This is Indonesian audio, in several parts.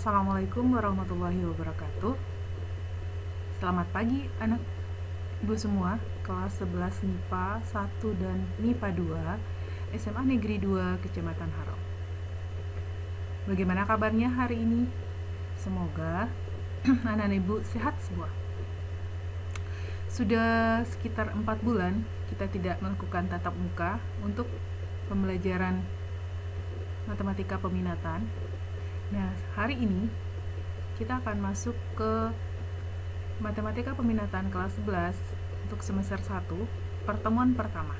Assalamualaikum warahmatullahi wabarakatuh. Selamat pagi anak ibu semua, kelas 11 MIPA 1 dan MIPA 2 SMA Negeri 2 Kecamatan Harau. Bagaimana kabarnya hari ini? Semoga anak ibu sehat semua. Sudah sekitar 4 bulan kita tidak melakukan tatap muka untuk pembelajaran matematika peminatan. Nah, hari ini kita akan masuk ke matematika peminatan kelas 11 untuk semester 1, pertemuan pertama.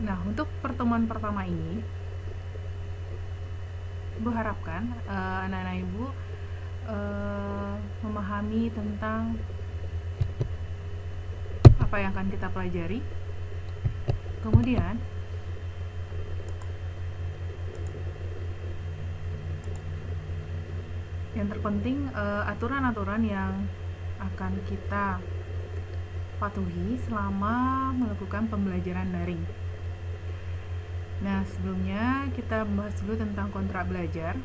Nah, untuk pertemuan pertama ini, Ibu harapkan anak-anak Ibu memahami tentang apa yang akan kita pelajari. Kemudian yang terpenting aturan-aturan yang akan kita patuhi selama melakukan pembelajaran daring. Nah, sebelumnya kita bahas dulu tentang kontrak belajar.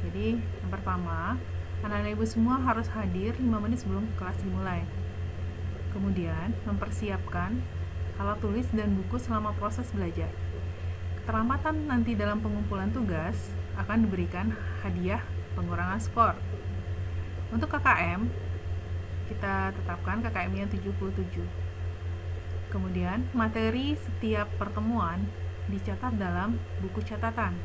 Jadi, yang pertama, anak-anak ibu semua harus hadir 5 menit sebelum kelas dimulai. Kemudian, mempersiapkan alat tulis dan buku selama proses belajar. Keterlambatan nanti dalam pengumpulan tugas akan diberikan hadiah pengurangan skor. Untuk KKM, kita tetapkan KKM-nya 77. Kemudian, materi setiap pertemuan dicatat dalam buku catatan.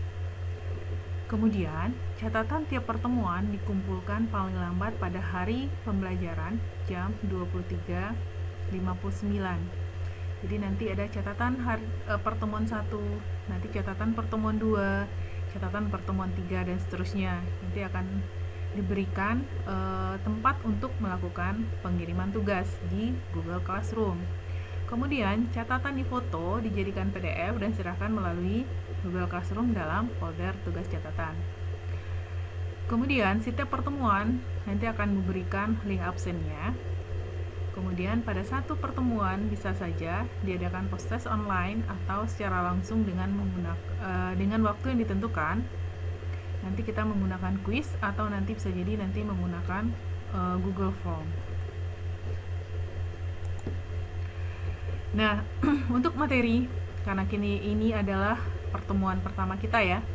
Kemudian, catatan tiap pertemuan dikumpulkan paling lambat pada hari pembelajaran jam 23.59. Jadi nanti ada catatan pertemuan 1, nanti catatan pertemuan 2, catatan pertemuan 3, dan seterusnya. Nanti akan diberikan tempat untuk melakukan pengiriman tugas di Google Classroom. Kemudian catatan difoto, dijadikan PDF dan serahkan melalui Google Classroom dalam folder tugas catatan. Kemudian setiap pertemuan nanti akan memberikan link absennya. Kemudian pada satu pertemuan bisa saja diadakan post-test online atau secara langsung dengan waktu yang ditentukan. Nanti kita menggunakan quiz atau nanti bisa jadi nanti menggunakan Google Form. Nah, untuk materi, karena ini adalah pertemuan pertama kita ya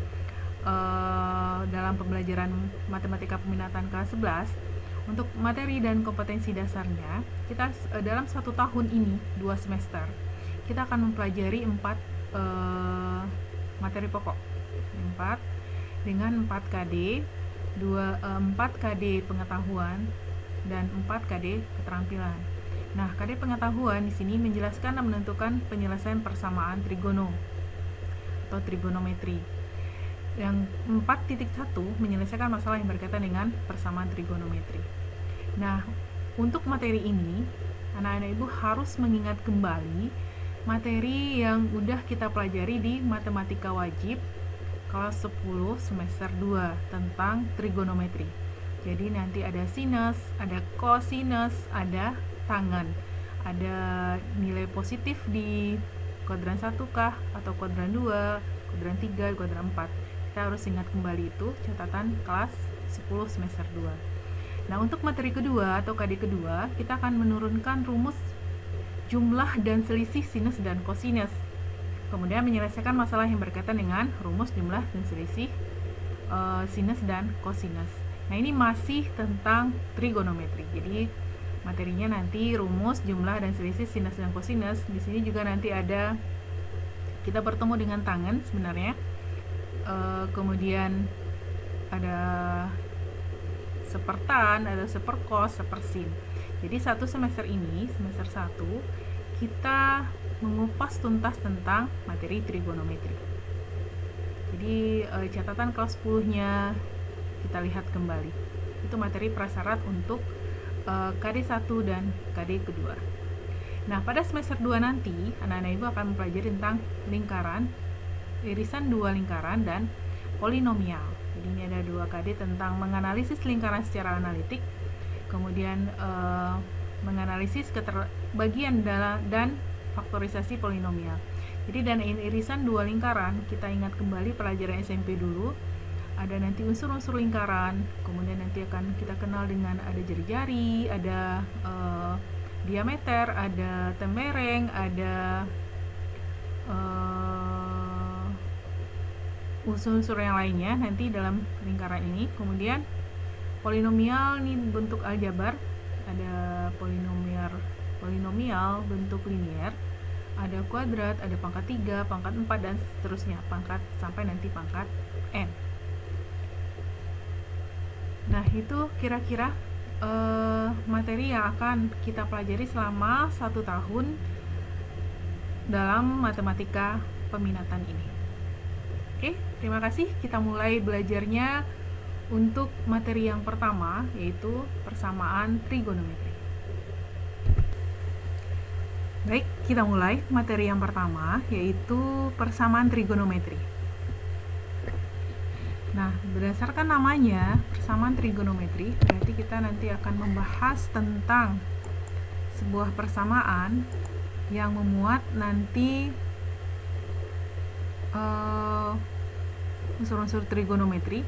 dalam pembelajaran matematika peminatan kelas 11. Untuk materi dan kompetensi dasarnya, kita dalam 1 tahun ini 2 semester kita akan mempelajari 4 materi pokok, 4 dengan 4 KD, 4 KD pengetahuan dan 4 KD keterampilan. Nah, KD pengetahuan di sini menjelaskan dan menentukan penyelesaian persamaan trigono atau trigonometri. Yang 4.1 menyelesaikan masalah yang berkaitan dengan persamaan trigonometri. Nah, untuk materi ini, anak-anak ibu harus mengingat kembali materi yang udah kita pelajari di matematika wajib kelas 10 semester 2 tentang trigonometri. Jadi nanti ada sinus, ada kosinus, ada tangen, ada nilai positif di kuadran 1 kah atau kuadran 2, kuadran 3, kuadran 4. Kita harus ingat kembali itu catatan kelas 10 semester 2. Nah, untuk materi kedua atau KD kedua, kita akan menurunkan rumus jumlah dan selisih sinus dan kosinus. Kemudian menyelesaikan masalah yang berkaitan dengan rumus jumlah dan selisih sinus dan kosinus. Nah, ini masih tentang trigonometri. Jadi materinya nanti rumus jumlah dan selisih sinus dan kosinus. Di sini juga nanti ada kita bertemu dengan tangen sebenarnya. Kemudian ada sepertan, ada seperkos, sepersin. Jadi satu semester ini, semester 1, kita mengupas tuntas tentang materi trigonometri. Jadi catatan kelas 10-nya kita lihat kembali. Itu materi prasyarat untuk KD 1 dan KD kedua. Nah, pada semester 2 nanti, anak-anak ibu akan mempelajari tentang lingkaran, irisan 2 lingkaran, dan polinomial. Jadi ini ada 2 KD tentang menganalisis lingkaran secara analitik, kemudian menganalisis keterbagian dan faktorisasi polinomial. Jadi dan irisan 2 lingkaran, kita ingat kembali pelajaran SMP dulu, ada nanti unsur-unsur lingkaran, kemudian nanti akan kita kenal dengan ada jari-jari, ada diameter, ada tembereng, ada unsur-unsur yang lainnya nanti dalam lingkaran ini. Kemudian polinomial ini bentuk aljabar, ada polinomial bentuk linier, ada kuadrat, ada pangkat 3, pangkat 4, dan seterusnya, pangkat sampai nanti pangkat n. Nah, itu kira-kira materi yang akan kita pelajari selama 1 tahun dalam matematika peminatan ini. Oke, terima kasih. Kita mulai belajarnya untuk materi yang pertama, yaitu persamaan trigonometri. Baik, kita mulai materi yang pertama, yaitu persamaan trigonometri. Nah, berdasarkan namanya, persamaan trigonometri, berarti kita nanti akan membahas tentang sebuah persamaan yang memuat nanti unsur-unsur trigonometri.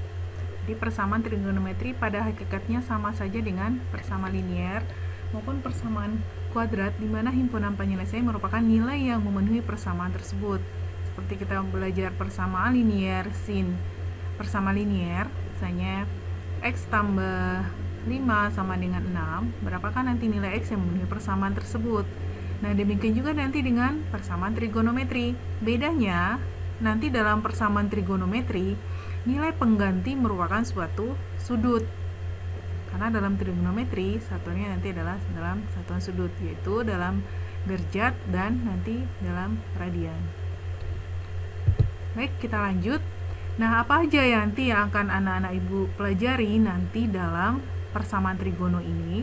Jadi persamaan trigonometri pada hakikatnya sama saja dengan persamaan linier maupun persamaan kuadrat, di mana himpunan penyelesaian merupakan nilai yang memenuhi persamaan tersebut. Seperti kita belajar persamaan linier sin. Persamaan linier, misalnya x tambah 5 sama dengan 6, berapakah nanti nilai x yang memenuhi persamaan tersebut? Nah, demikian juga nanti dengan persamaan trigonometri. Bedanya, nanti dalam persamaan trigonometri, nilai pengganti merupakan suatu sudut. Karena dalam trigonometri, satuannya nanti adalah dalam satuan sudut, yaitu dalam derajat dan nanti dalam radian. Baik, kita lanjut. Nah, apa aja ya nanti yang akan anak-anak ibu pelajari nanti dalam persamaan trigono ini?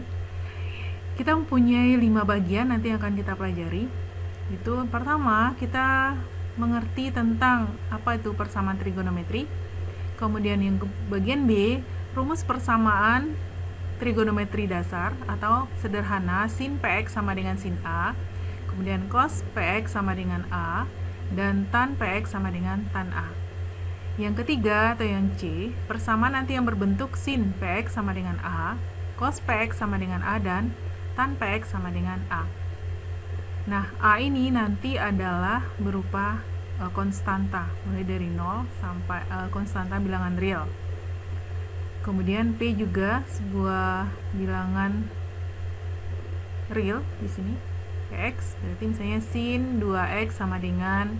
Kita mempunyai 5 bagian nanti yang akan kita pelajari. Itu pertama, kita mengerti tentang apa itu persamaan trigonometri. Kemudian yang bagian B, rumus persamaan trigonometri dasar atau sederhana, sin px sama dengan sin A, kemudian cos px sama dengan A, dan tan px sama dengan tan A. Yang ketiga atau yang C, persamaan nanti yang berbentuk sin px sama dengan A, cos px sama dengan A, dan tan px sama dengan A. Nah, A ini nanti adalah berupa konstanta, mulai dari 0 sampai konstanta bilangan real. Kemudian P juga sebuah bilangan real di sini. Px berarti misalnya sin 2x sama dengan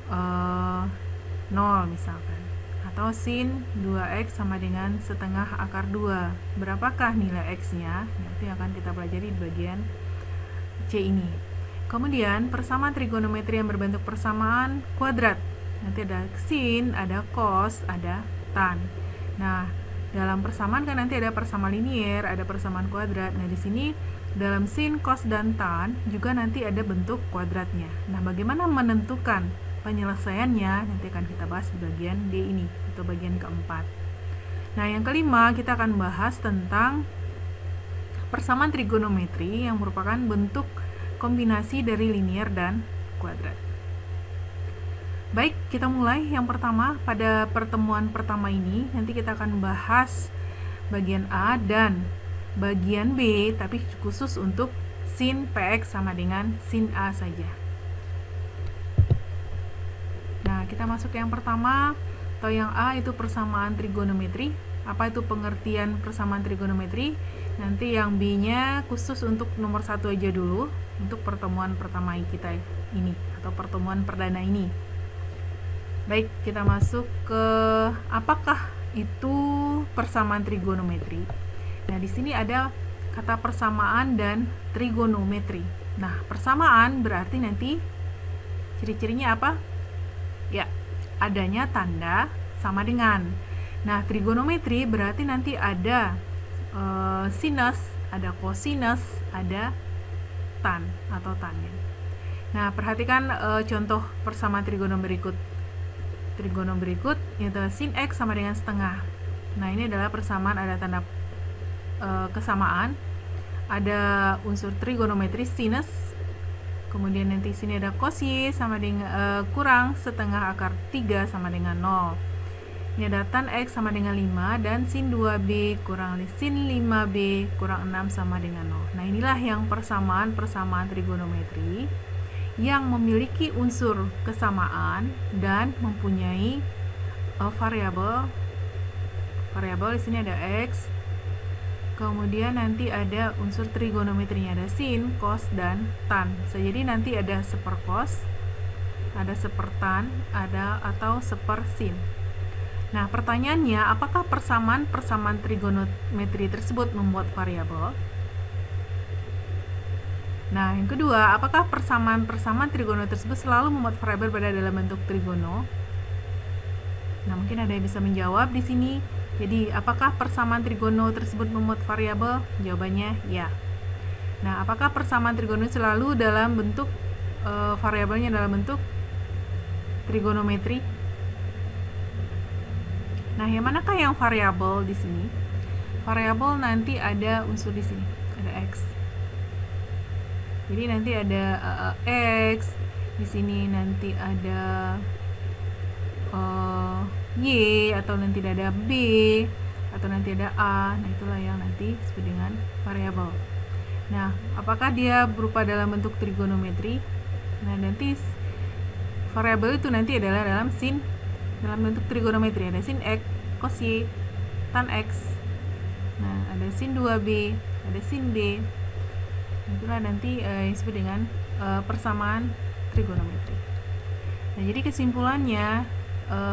0 misalkan. Atau sin 2x sama dengan setengah akar 2. Berapakah nilai x-nya? Nanti akan kita pelajari di bagian C ini. Kemudian persamaan trigonometri yang berbentuk persamaan kuadrat. Nanti ada sin, ada cos, ada tan. Nah, dalam persamaan kan nanti ada persamaan linier, ada persamaan kuadrat. Nah, di sini dalam sin, cos, dan tan juga nanti ada bentuk kuadratnya. Nah, bagaimana menentukan penyelesaiannya? Nanti akan kita bahas di bagian D ini, atau bagian keempat. Nah, yang kelima kita akan bahas tentang persamaan trigonometri yang merupakan bentuk kombinasi dari linier dan kuadrat. Baik, kita mulai. Yang pertama, pada pertemuan pertama ini nanti kita akan bahas bagian A dan bagian B, tapi khusus untuk sin px sama dengan sin A saja. Nah, kita masuk ke yang pertama, atau yang A itu persamaan trigonometri. Apa itu pengertian persamaan trigonometri? Nanti yang B-nya khusus untuk nomor 1 aja dulu, untuk pertemuan pertama kita ini, atau pertemuan perdana ini. Baik, kita masuk ke apakah itu persamaan trigonometri. Nah, di sini ada kata persamaan dan trigonometri. Nah, persamaan berarti nanti ciri-cirinya apa? Ya, adanya tanda sama dengan. Nah, trigonometri berarti nanti ada sinus, ada kosinus, ada tan atau tangen. Nah, perhatikan contoh persamaan trigono berikut. Trigono berikut yaitu sin x sama dengan setengah. Nah, ini adalah persamaan, ada tanda kesamaan, ada unsur trigonometri sinus, kemudian nanti sini ada cos y sama dengan kurang setengah akar 3 sama dengan 0. Ini ada tan X sama dengan 5 dan sin 2B kurang sin 5B kurang 6 sama dengan 0. Nah, inilah yang persamaan trigonometri yang memiliki unsur kesamaan dan mempunyai variabel di sini ada X. Kemudian nanti ada unsur trigonometrinya, ada sin, cos, dan tan. Jadi nanti ada sepercos, ada sepertan, ada atau sepersin. Nah, pertanyaannya, apakah persamaan trigonometri tersebut membuat variabel? Nah, yang kedua, apakah persamaan trigono tersebut selalu membuat variabel pada dalam bentuk trigono? Nah, mungkin ada yang bisa menjawab di sini. Jadi, apakah persamaan trigono tersebut membuat variabel? Jawabannya ya. Nah, apakah persamaan trigono selalu dalam bentuk variabelnya dalam bentuk trigonometri? Nah, yang manakah yang variabel di sini? Variabel nanti ada unsur di sini, ada X. Jadi nanti ada X, di sini nanti ada Y, atau nanti ada B, atau nanti ada A. Nah, itulah yang nanti disebut dengan variabel. Nah, apakah dia berupa dalam bentuk trigonometri? Nah, nanti variabel itu nanti adalah dalam bentuk trigonometri, ada sin X, cos Y, tan X. Nah, ada sin 2B, ada sin B. Itulah nanti disebut dengan persamaan trigonometri. Nah, jadi kesimpulannya,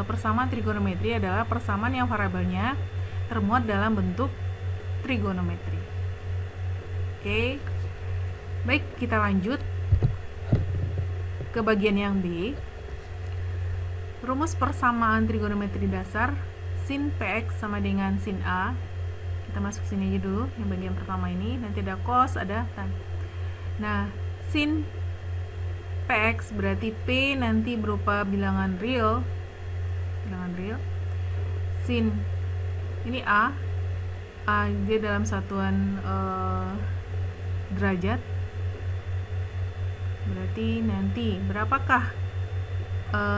persamaan trigonometri adalah persamaan yang variabelnya termuat dalam bentuk trigonometri. Oke. Baik, kita lanjut ke bagian yang B. Rumus persamaan trigonometri dasar, sin PX sama dengan sin A. Kita masuk sini aja dulu, yang bagian pertama ini. Nanti ada cos, ada tan. Nah, sin PX berarti P nanti berupa bilangan real. Sin ini A dia dalam satuan derajat. Berarti nanti berapakah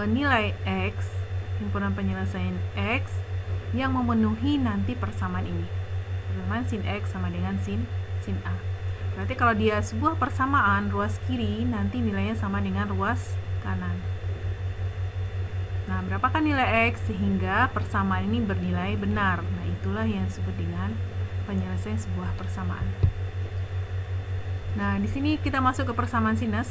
nilai X, himpunan penyelesaian X yang memenuhi nanti persamaan ini. Persamaan sin X sama dengan sin A. Berarti kalau dia sebuah persamaan ruas kiri, nanti nilainya sama dengan ruas kanan. Nah, berapakah nilai X sehingga persamaan ini bernilai benar? Nah, itulah yang disebut dengan penyelesaian sebuah persamaan. Nah, di sini kita masuk ke persamaan sinus.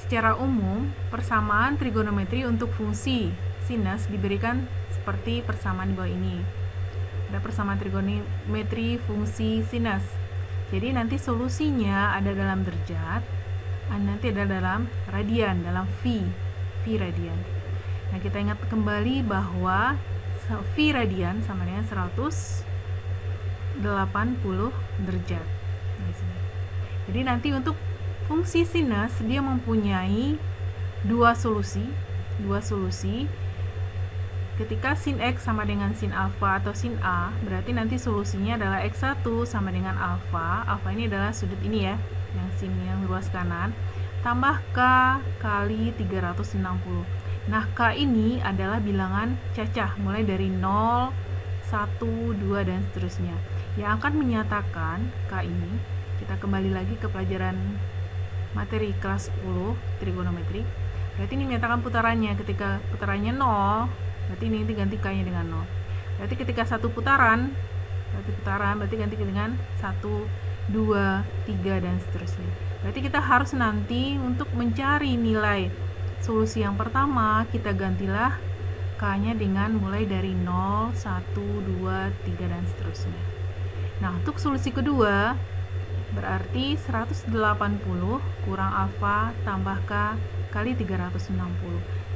Secara umum, persamaan trigonometri untuk fungsi sinus diberikan seperti persamaan di bawah ini. Ada persamaan trigonometri fungsi sinus. Jadi nanti solusinya ada dalam derajat, nanti ada dalam radian, dalam V radian. Nah, kita ingat kembali bahwa V radian sama dengan 180 derajat. Jadi nanti untuk fungsi sinus dia mempunyai dua solusi. Ketika sin X sama dengan sin alfa atau sin A, berarti nanti solusinya adalah X1 sama dengan alfa. Alfa ini adalah sudut ini ya, yang sin yang ruas kanan, tambah K kali 360. Nah, K ini adalah bilangan cacah mulai dari 0, 1, 2 dan seterusnya. Yang akan menyatakan K ini, kita kembali lagi ke pelajaran materi kelas 10 trigonometri. Berarti ini menyatakan putarannya. Ketika putarannya 0, berarti ini ganti K-nya dengan 0. Berarti ketika satu putaran, berarti ganti dengan 1, 2, 3 dan seterusnya. Berarti kita harus nanti untuk mencari nilai solusi yang pertama, kita gantilah K-nya dengan mulai dari 0, 1, 2, 3 dan seterusnya. Nah, untuk solusi kedua berarti 180 kurang alfa tambah K kali 360.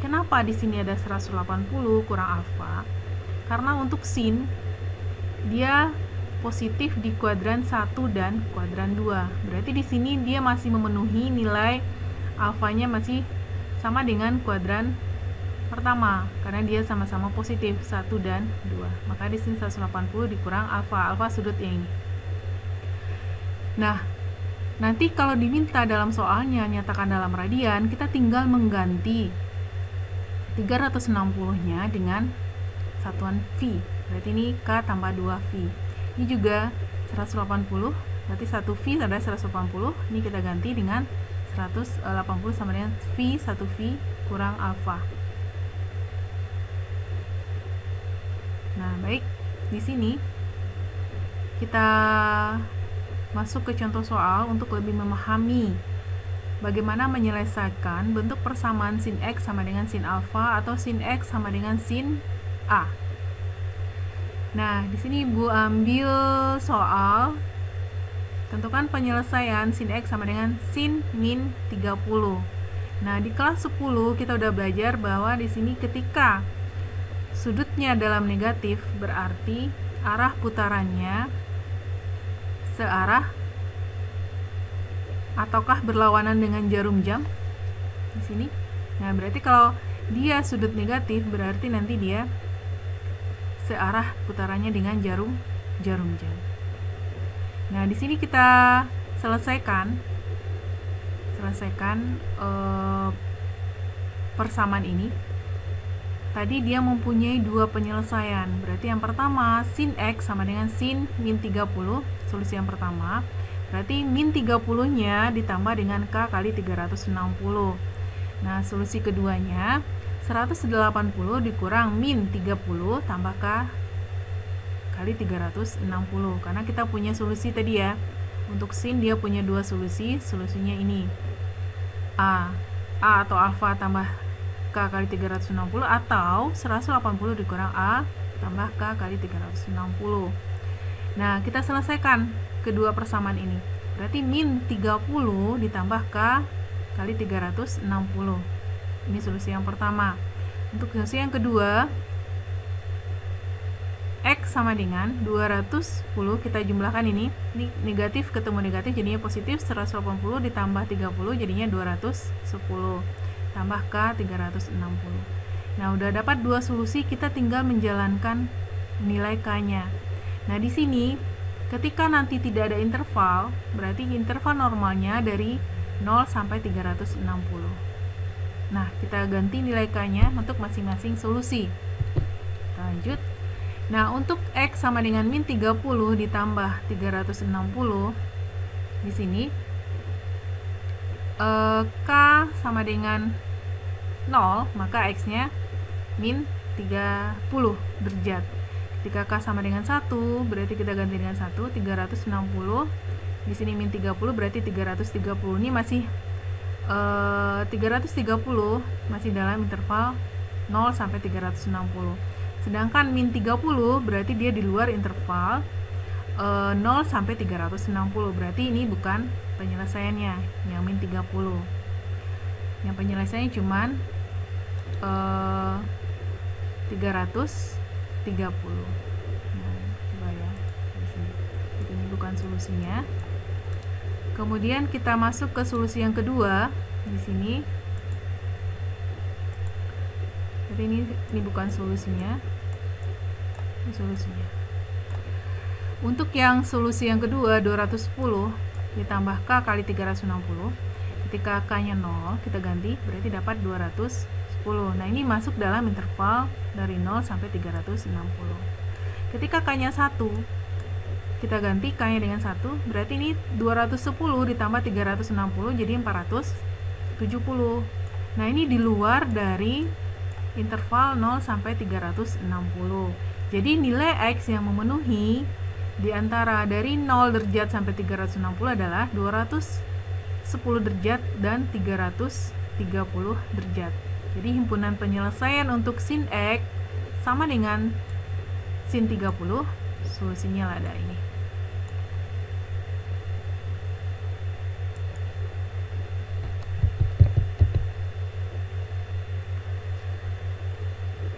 Kenapa di sini ada 180 kurang alfa? Karena untuk sin dia positif di kuadran 1 dan kuadran 2. Berarti di sini dia masih memenuhi nilai alfanya masih sama dengan kuadran pertama karena dia sama-sama positif 1 dan 2. Maka di sini 180 dikurang alfa sudut yang ini. Nah, nanti kalau diminta dalam soalnya nyatakan dalam radian, kita tinggal mengganti 360-nya dengan satuan V. Berarti ini K tambah 2V. Ini juga 180, berarti 1V adalah 180. Ini kita ganti dengan 180 sama dengan V, 1V kurang alfa. Nah, baik. Di sini kita masuk ke contoh soal untuk lebih memahami bagaimana menyelesaikan bentuk persamaan sin X sama dengan sin alfa atau sin X sama dengan sin A. Nah, di sini Ibu ambil soal, tentukan penyelesaian sin X sama dengan sin min 30. Nah, di kelas 10 kita udah belajar bahwa di sini ketika sudutnya dalam negatif berarti arah putarannya searah ataukah berlawanan dengan jarum jam di sini. Nah, berarti kalau dia sudut negatif berarti nanti dia searah putarannya dengan jarum jam. Nah, di sini kita selesaikan persamaan ini. Tadi dia mempunyai dua penyelesaian. Berarti yang pertama sin X sama dengan sin min 30, solusi yang pertama. Berarti min 30-nya ditambah dengan K kali 360. Nah, solusi keduanya 180 dikurang min 30 tambah K kali 360. Karena kita punya solusi tadi ya. Untuk sin dia punya dua solusi. Solusinya ini A atau alfa tambah K kali 360 atau 180 dikurang A tambah K kali 360. Nah, kita selesaikan kedua persamaan ini. Berarti min 30 ditambah K kali 360. Ini solusi yang pertama. Untuk solusi yang kedua, X sama dengan 210, kita jumlahkan ini negatif ketemu negatif jadinya positif, 180 ditambah 30 jadinya 210 tambah K 360. Nah, udah dapat dua solusi, kita tinggal menjalankan nilai K-nya. Nah, di sini ketika nanti tidak ada interval, berarti interval normalnya dari 0 sampai 360. Nah, kita ganti nilai K-nya untuk masing-masing solusi. Kita lanjut. Nah, untuk X sama dengan min 30 ditambah 360, di sini K sama dengan 0, maka X-nya min 30 derajat. Ketika K sama dengan 1, berarti kita ganti dengan 1, 360. Di sini min 30 berarti 330. Ini masih 330 masih dalam interval 0 sampai 360. Sedangkan min 30 berarti dia di luar interval 0 sampai 360. Berarti ini bukan penyelesaiannya yang min 30. Yang penyelesaiannya cuman 330. Nah, coba ya di sini. Ini bukan solusinya. Kemudian kita masuk ke solusi yang kedua di sini. Jadi ini bukan solusinya. Ini solusinya. Untuk yang solusi yang kedua 210 ditambah K kali 360. Ketika K-nya 0, kita ganti berarti dapat 210. Nah, ini masuk dalam interval dari 0 sampai 360. Ketika K-nya 1, kita ganti K-nya dengan 1, berarti ini 210 ditambah 360 jadi 470. Nah, ini di luar dari interval 0 sampai 360. Jadi nilai X yang memenuhi di antara dari 0 derajat sampai 360 adalah 210 derajat dan 330 derajat. Jadi himpunan penyelesaian untuk sin X sama dengan sin 30, solusinya ada ini.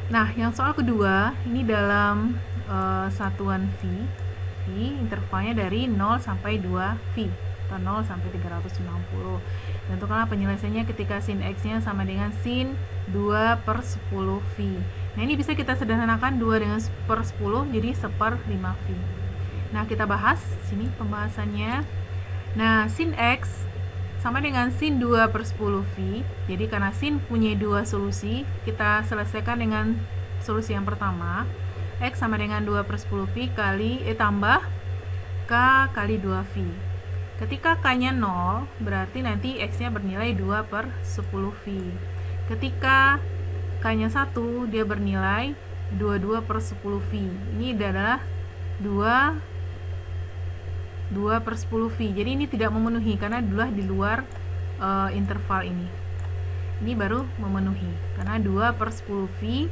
Nah, yang soal kedua, ini dalam satuan V, intervalnya dari 0 sampai 2V, atau 0 sampai 360. Tentukanlah penyelesaiannya ketika sin X-nya sama dengan sin 2/10V. Nah, ini bisa kita sederhanakan 2 dengan per 10, jadi 1/5V. Nah, kita bahas sini pembahasannya. Nah, sin X sama dengan sin 2/10V. Jadi karena sin punya dua solusi, kita selesaikan dengan solusi yang pertama. X sama dengan 2 per 10V kali tambah K kali 2V. Ketika K-nya 0, berarti nanti X-nya bernilai 2 per 10V. Ketika K-nya 1, dia bernilai 22 per 10V. Ini adalah 2 per 10V. Jadi ini tidak memenuhi karena di luar interval ini. Ini baru memenuhi karena 2 per 10V.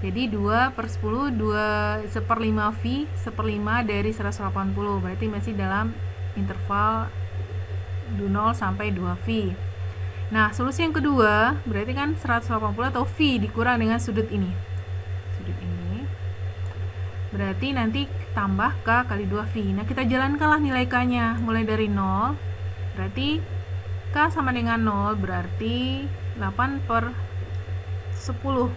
Jadi 2 per 10, 2 1/5 V, 1/5 dari 180. Berarti masih dalam interval 0 sampai 2V. Nah, solusi yang kedua berarti kan 180 atau V dikurang dengan sudut ini. Sudut ini. Berarti nanti tambah K kali 2V. Nah, kita jalankanlah nilai K-nya mulai dari 0. Berarti K sama dengan 0, berarti 8 per 10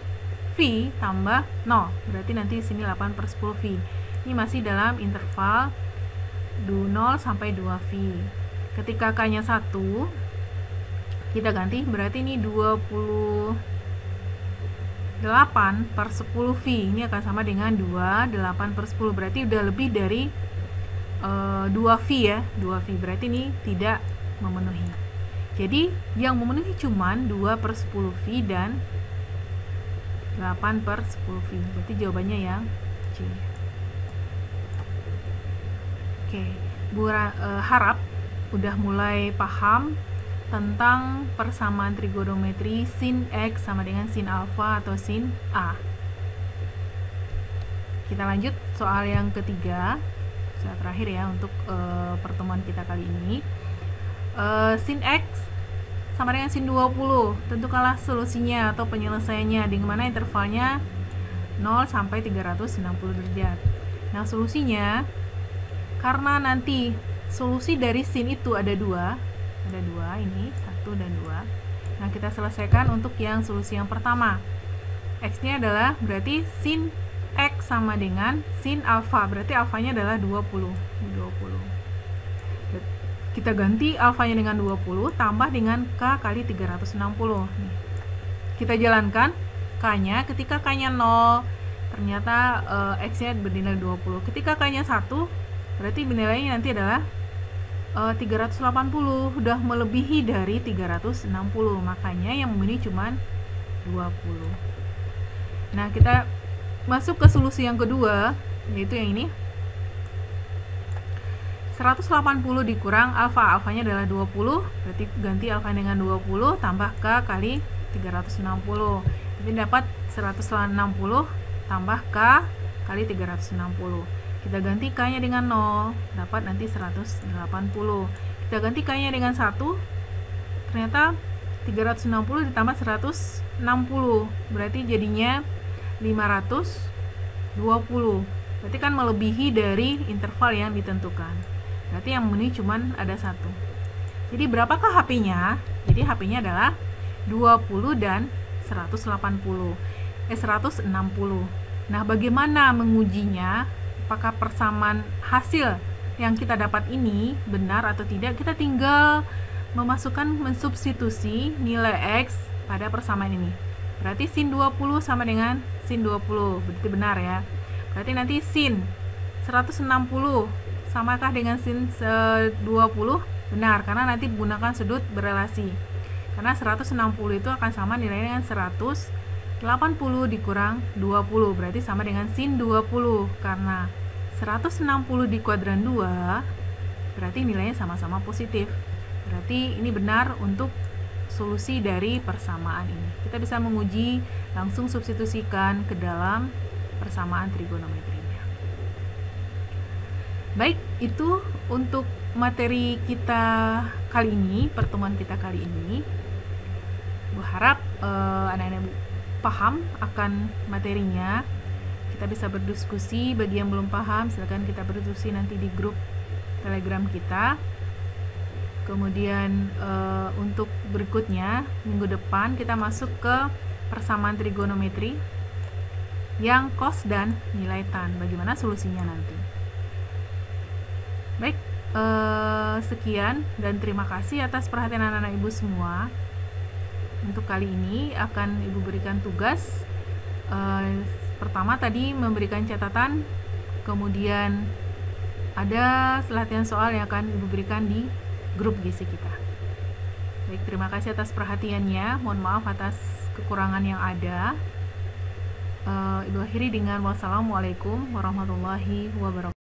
V tambah 0. Berarti nanti di sini 8 per 10 V. Ini masih dalam interval 0 sampai 2V. Ketika K-nya 1, kita ganti, berarti ini 28 per 10V. Ini akan sama dengan 28 per 10. Berarti udah lebih dari 2V ya. 2V. Berarti ini tidak memenuhi. Jadi yang memenuhi cuman 2 per 10V dan 8 per 10V. Berarti jawabannya yang C. Oke, harap udah mulai paham tentang persamaan trigonometri sin X sama dengan sin alfa atau sin A. Kita lanjut soal yang ketiga, soal terakhir ya untuk pertemuan kita kali ini. Sin X sama dengan sin 20. Tentukanlah solusinya atau penyelesaiannya, di mana intervalnya 0 sampai 360 derajat. Nah, solusinya karena nanti solusi dari sin itu ada dua ini, 1 dan 2. Nah, kita selesaikan untuk yang solusi yang pertama. X-nya adalah berarti sin X sama dengan sin alfa, berarti alfanya adalah 20. Kita ganti alfanya dengan 20 tambah dengan K kali 360. Nih. Kita jalankan K-nya, ketika K-nya 0, ternyata X-nya bernilai 20. Ketika K-nya 1, berarti nilainya nanti adalah 380, udah melebihi dari 360, makanya yang memenuhi cuman 20. Nah, kita masuk ke solusi yang kedua, yaitu yang ini. 180 dikurang alfanya adalah 20, berarti ganti alfa dengan 20 tambah K kali 360. Jadi dapat 160 tambah K kali 360. Kita ganti K-nya dengan 0, dapat nanti 180. Kita ganti K-nya dengan 1, ternyata 360 ditambah 160, berarti jadinya 520. Berarti kan melebihi dari interval yang ditentukan. Berarti yang memenuhi cuman ada 1. Jadi berapakah HP-nya? Jadi HP-nya adalah 20 dan 160. 160. Nah, bagaimana mengujinya? Apakah persamaan hasil yang kita dapat ini benar atau tidak? Kita tinggal mensubstitusi nilai X pada persamaan ini. Berarti sin 20 sama dengan sin 20. Berarti benar ya. Berarti nanti sin 160 samakah dengan sin 20? Benar, karena nanti gunakan sudut berelasi. Karena 160 itu akan sama nilainya dengan 180 dikurang 20, berarti sama dengan sin 20. Karena 160 di kuadran 2, berarti nilainya sama-sama positif. Berarti ini benar untuk solusi dari persamaan ini. Kita bisa menguji, langsung substitusikan ke dalam persamaan trigonometrinya. Baik, itu untuk materi kita kali ini, pertemuan kita kali ini. Berharap anak-anak paham akan materinya. Kita bisa berdiskusi. Bagi yang belum paham, silakan kita berdiskusi nanti di grup Telegram kita. Kemudian untuk berikutnya, minggu depan kita masuk ke persamaan trigonometri yang cos dan nilai tan. Bagaimana solusinya nanti? Baik, sekian dan terima kasih atas perhatian anak-anak ibu semua. Untuk kali ini akan ibu berikan tugas pertama tadi memberikan catatan, kemudian ada latihan soal yang akan Ibu berikan di grup GC kita. Baik, terima kasih atas perhatiannya. Mohon maaf atas kekurangan yang ada. Ibu akhiri dengan wassalamualaikum warahmatullahi wabarakatuh.